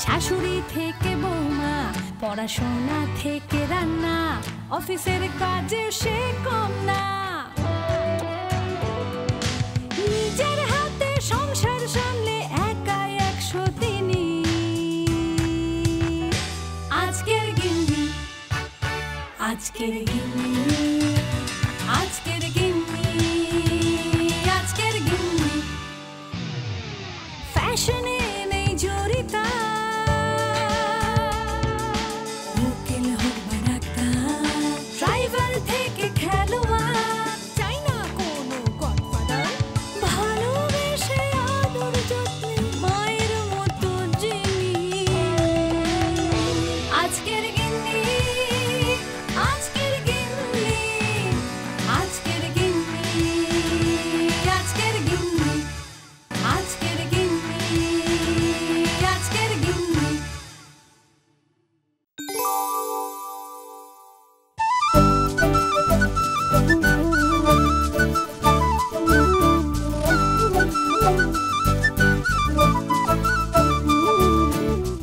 শাশুড়ি থেকে বৌমা, পড়াশোনা থেকে রান্না, অফিসের কাজেও সে কম না। নিজের হাতে সংসার সামলে একাই 100 দিনই আজকের গিন্নি, আজকের গিন্নি, আজকের গিন্নি, আজকের গিন্নি। ফ্যাশনে নেই জড়িতা, উকিল হোক বা ডাক্তার, ড্রাইভার থেকে খেলোয়াড়, চাই না কোনো গডফাদার। ভালোবেসে আদর যত্নে মায়ের মতো যিনি আজকের গিন্নি, আজকের গিন্নি, আজকের গিন্নি, আজকের গিন্নি, আজকের গিন্নি, আজকের গিন্নি।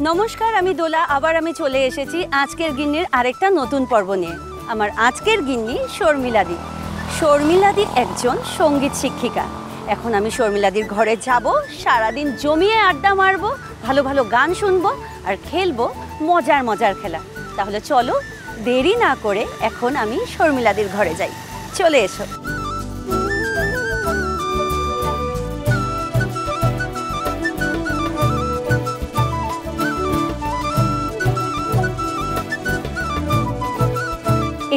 নমস্কার, আমি দোলা। আবার আমি চলে এসেছি আজকের গিন্নির আরেকটা নতুন পর্ব নিয়ে। আমার আজকের গিন্নি শর্মিলাদি। শর্মিলাদি একজন সঙ্গীত শিক্ষিকা। এখন আমি শর্মিলাদির ঘরে যাব, সারাদিন জমিয়ে আড্ডা মারবো, ভালো ভালো গান শুনবো আর খেলবো মজার মজার খেলা। তাহলে চলো দেরি না করে এখন আমি শর্মিলাদির ঘরে যাই। চলে এসো।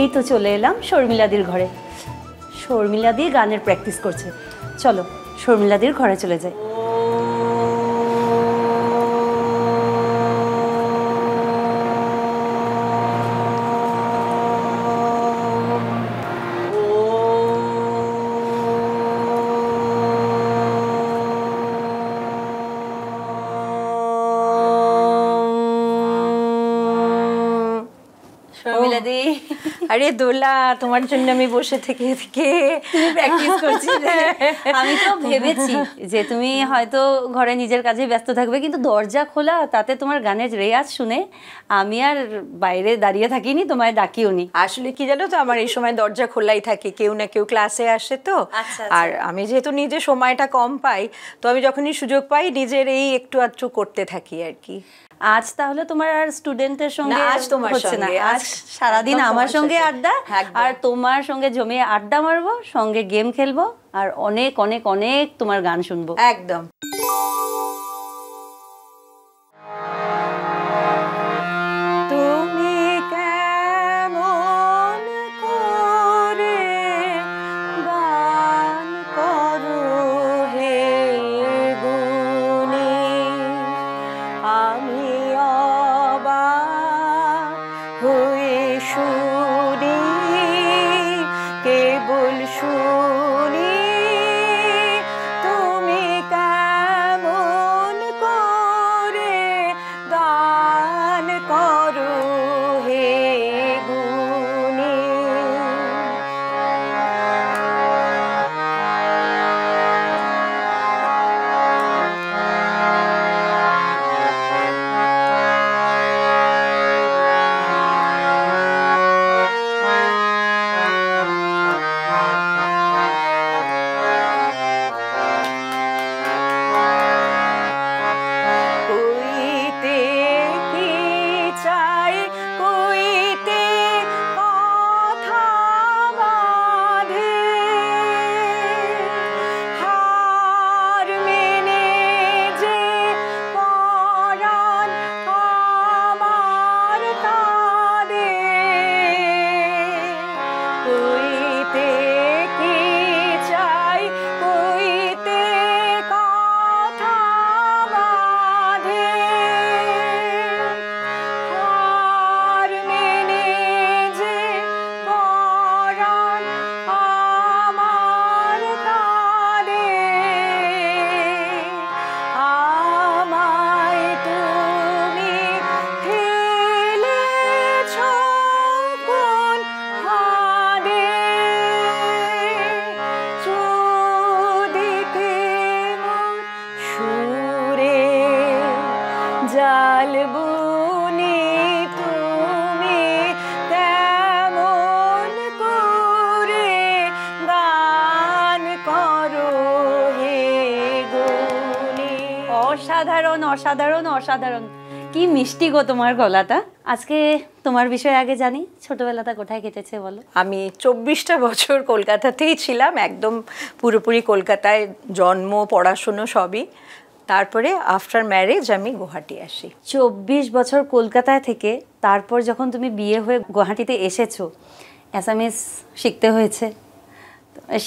এই তো চলে এলাম শর্মিলাদির ঘরে। শর্মিলাদি গানের প্র্যাকটিস করছে। চলো শর্মিলাদির ঘরে চলে যাই। শর্মিলাদি, আরে দোলা, তোমার জন্য আমি বসে থেকে তুমি প্র্যাকটিস করছিলে। আমি তো ভেবেছি যে তুমি হয়তো ঘরে নিজের কাজে ব্যস্ত থাকবে, কিন্তু দরজা খোলা, তাতে তোমার গানের রেয়াজ শুনে আমি আর বাইরে দাঁড়িয়ে থাকিনি, তোমায় ডাকিও নি। আসলে কি জানো তো, আমার এই সময় দরজা খোলাই থাকে, কেউ না কেউ ক্লাসে আসে তো। আর আমি যেহেতু নিজে সময়টা কম পাই, তো আমি যখনই সুযোগ পাই নিজের এই একটু আধটু করতে থাকি আর কি। আজ তাহলে তোমার আর স্টুডেন্টের সঙ্গে আজ তোমার হচ্ছে না, সঙ্গে, আজ সারাদিন আমার সঙ্গে আড্ডা, আর তোমার সঙ্গে জমিয়ে আড্ডা মারবো, সঙ্গে গেম খেলবো আর অনেক অনেক অনেক তোমার গান শুনবো। একদম। তুমি কেমন করে গান করো হে গুণী, আমি অবাক হয়ে শুনি, কেবল শুনি, তুমি কেমন করে গান করো হে গুণী। জাল বুনি তুমি কেমন করে গান করো হে গুনি। অসাধারণ অসাধারণ অসাধারণ, কি মিষ্টি গো তোমার গলাটা। আজকে তোমার বিষয়ে আগে জানি, ছোটবেলাটা কোথায় কেটেছে বলো? আমি 24টা বছর কলকাতাতেই ছিলাম, একদম পুরোপুরি কলকাতায় জন্ম, পড়াশুনো সবই। তারপরে আফটার ম্যারেজ আমি গুয়াহাটি আসি। 24 বছর কলকাতায় থেকে তারপর যখন তুমি বিয়ে হয়ে গুয়াহাটিতে এসেছো, অ্যাসামিস শিখতে হয়েছে,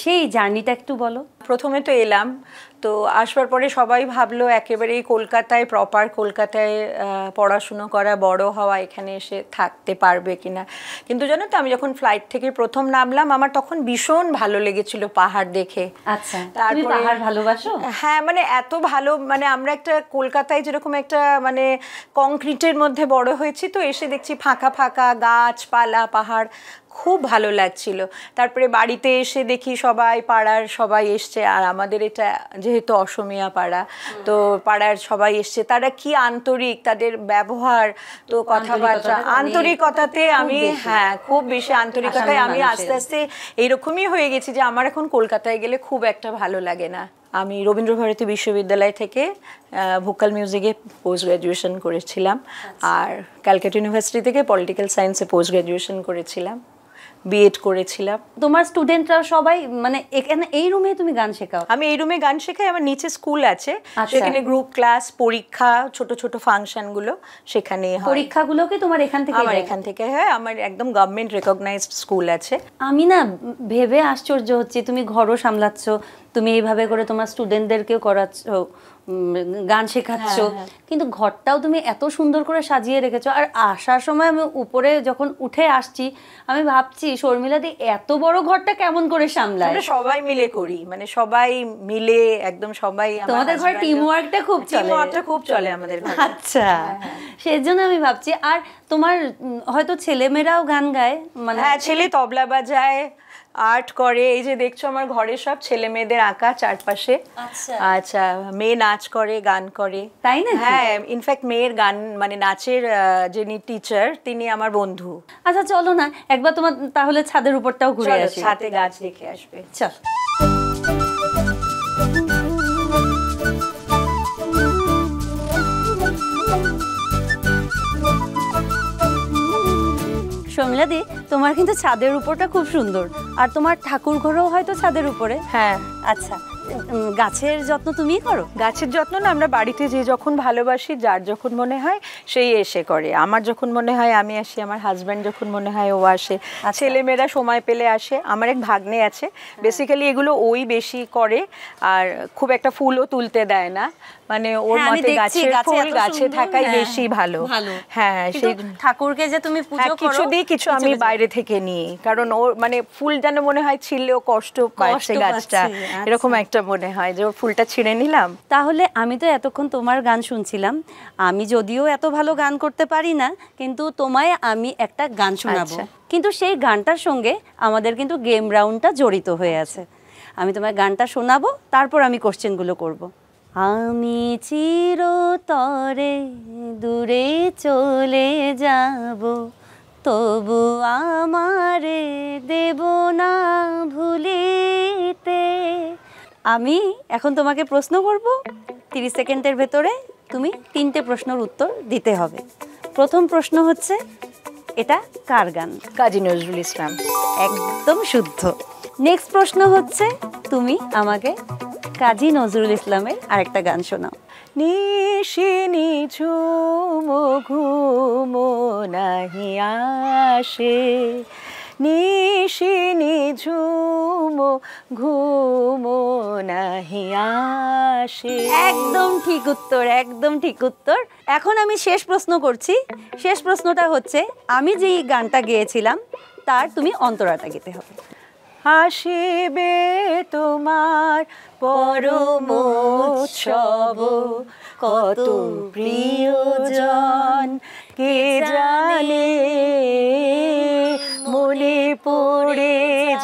সেই জার্নিটা একটু বলো। প্রথমে তো এলাম, তো আসবার পরে সবাই ভাবলো একেবারেই কলকাতায়, প্রপার কলকাতায় পড়াশুনো করা, বড় হওয়া, এখানে এসে থাকতে পারবে কিনা। কিন্তু জানো তো, আমি যখন ফ্লাইট থেকে প্রথম নামলাম, আমার তখন ভীষণ ভালো লেগেছিল পাহাড় দেখে। আচ্ছা, তুমি পাহাড় ভালোবাসো? হ্যাঁ, মানে এত ভালো, মানে আমরা একটা কলকাতায় যেরকম একটা মানে কংক্রিটের মধ্যে বড় হয়েছি, তো এসে দেখছি ফাঁকা ফাঁকা গাছপালা, পাহাড়, খুব ভালো লাগছিল। তারপরে বাড়িতে এসে দেখি সবাই, পাড়ার সবাই এসছে, আর আমাদের এটা যেহেতু অসমীয়া পাড়া, তো পাড়ার সবাই এসছে, তারা কি আন্তরিক, তাদের ব্যবহার, তো কথাবার্তা, আন্তরিকতাতে আমি, হ্যাঁ খুব বেশি আন্তরিকতায় আমি আস্তে আস্তে এইরকমই হয়ে গেছি যে আমার এখন কলকাতায় গেলে খুব একটা ভালো লাগে না। আমি রবীন্দ্রভারতী বিশ্ববিদ্যালয় থেকে ভোকাল মিউজিকে পোস্ট গ্র্যাজুয়েশন করেছিলাম, আর ক্যালকাটা ইউনিভার্সিটি থেকে পলিটিক্যাল সায়েন্সে পোস্ট গ্র্যাজুয়েশন করেছিলাম, বিএড করেছিলাম। তোমার স্টুডেন্টরা সবাই মানে এখানে এই রুমে তুমি গান শেখাও? আমি এই রুমে গান শেখাই, আমার নিচে স্কুল আছে, সেখানে গ্রুপ ক্লাস, পরীক্ষা, ছোট ছোট ফাংশনগুলো সেখানে হয়। পরীক্ষাগুলো কি তোমার এখান থেকে? আমার এখান থেকে হয়, আমার একদম গভর্নমেন্ট রেকগনাইজড স্কুল আছে। আমি না ভেবে আশ্চর্য হচ্ছি, তুমি ঘরও সামলাচ্ছ, তুমি এইভাবে করে তোমার স্টুডেন্টদেরকেও করাচ্ছ, গান শেখাচ্ছ, কিন্তু ঘরটাও তুমি এত সুন্দর করে সাজিয়ে রেখেছো। আর আসার সময় আমি উপরে যখন উঠে আসছি, আমি ভাবছি শর্মিলাদি এত বড় ঘরটা কেমন করে সামলায়। আমরা সবাই মিলে করি, মানে সবাই মিলে একদম সবাই। তোমাদের ঘরে টিম ওয়ার্কটা খুব চলে? টিম ওয়ার্কটা খুব চলে আমাদের ঘরে। আচ্ছা, সেজন্য আমি ভাবছি। আর তোমার হয়তো ছেলেমেয়েরাও গান গায়? মানে হ্যাঁ, ছেলে তবলা বাজায়, আর্ট করে, এই যে দেখছো আমার ঘরে সব ছেলে মেয়েদের আঁকা চারপাশে। আচ্ছা, মেয়ে নাচ করে, গান করে। তাই না? হ্যাঁ, ইনফ্যাক্ট মেয়ের গান মানে নাচের যিনি টিচার, তিনি আমার বন্ধু। আচ্ছা চলো না একবার তোমার তাহলে ছাদের উপরটাও ঘুরে আসি, ছাদে গাছ দেখে আসবে। চল। শর্মিলাদি, তোমার কিন্তু ছাদের উপরটা খুব সুন্দর, আর তোমার ঠাকুর ঘরও হয়তো ছাদের উপরে? হ্যাঁ। আচ্ছা, গাছের যত্ন তুমিই করো? গাছের যত্ন না, আমরা বাড়িতে যে যখন ভালোবাসি, যার যখন মনে হয় সেই এসে করে। আমার যখন মনে হয় আমি আসি, আমার হাজব্যান্ড যখন মনে হয় ও আসে, ছেলেমেয়েরা সময় পেলে আসে। আমার এক ভাগ্নে আছে, বেসিক্যালি এগুলো ওই বেশি করে, আর খুব একটা ফুলও তুলতে দেয় না, মানে ওর মতে গাছের ফুল গাছে থাকাই বেশি ভালো। হ্যাঁ, সেই ঠাকুরকে যে তুমি পুজো করো, কিছু দিই, কিছু আমি বাইরে থেকে নিই, কারণ ওর মানে ফুল যেন মনে হয় ছিঁড়লেও কষ্ট পাচ্ছে গাছটা, এরকম একটা মনে হয় যে ওর ফুলটা ছিঁড়ে নিলাম। তাহলে আমি তো এতক্ষণ তোমার গান শুনছিলাম, আমি যদিও এত ভালো গান করতে পারি না, কিন্তু তোমায় আমি একটা গান শোনাবো। কিন্তু সেই গানটার সঙ্গে আমাদের কিন্তু গেম রাউন্ডটা জড়িত হয়ে আছে। আমি তোমায় গানটা শোনাবো, তারপর আমি কোশ্চেনগুলো করব। আমি চিরতরে দূরে চলে যাব, তবু আমারে দেব না ভুলিতে। আমি এখন তোমাকে প্রশ্ন করব, 30 সেকেন্ডের ভেতরে তুমি 3টে প্রশ্নের উত্তর দিতে হবে। প্রথম প্রশ্ন হচ্ছে, এটা কার গান? কাজী নজরুল ইসলাম। একদম শুদ্ধ। নেক্সট প্রশ্ন হচ্ছে, তুমি আমাকে কাজী নজরুল ইসলামের আরেকটা গান শোনাও। নিশি নিঝুমো ঘুমো নাহি আসে, নিশি নিঝুমো ঘুমো নাহি আসে। একদম ঠিক উত্তর, একদম ঠিক উত্তর। এখন আমি শেষ প্রশ্ন করছি। শেষ প্রশ্নটা হচ্ছে, আমি যেই গানটা গেয়েছিলাম তার তুমি অন্তরাটা গেতে হবে। আসিবে তোমার পরম উৎসব, কত প্রিয়জন কে জানে, মনে পড়ে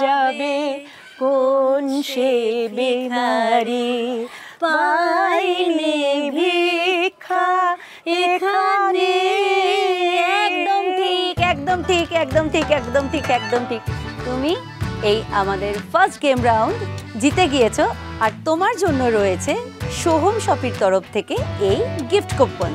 যাবে কোন সে বেহারি, পাইনি ভিক্ষা একদম ঠিক, একদম ঠিক, একদম ঠিক। তুমি এই আমাদের ফার্স্ট গেম রাউন্ড জিতে গিয়েছো, আর তোমার জন্য রয়েছে সোহম শপির তরফ থেকে এই গিফট কুপন।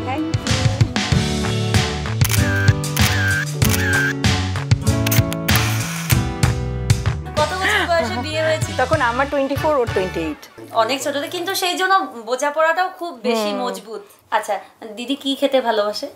কত বছর বয়সে বিয়ে হয়েছে? তখন আমার 24, ওর 28। অনেক ছোটতে, কিন্তু সেই জন্য বোঝাপড়াটাও খুব বেশি মজবুত। আচ্ছা দিদি কি খেতে ভালোবাসে?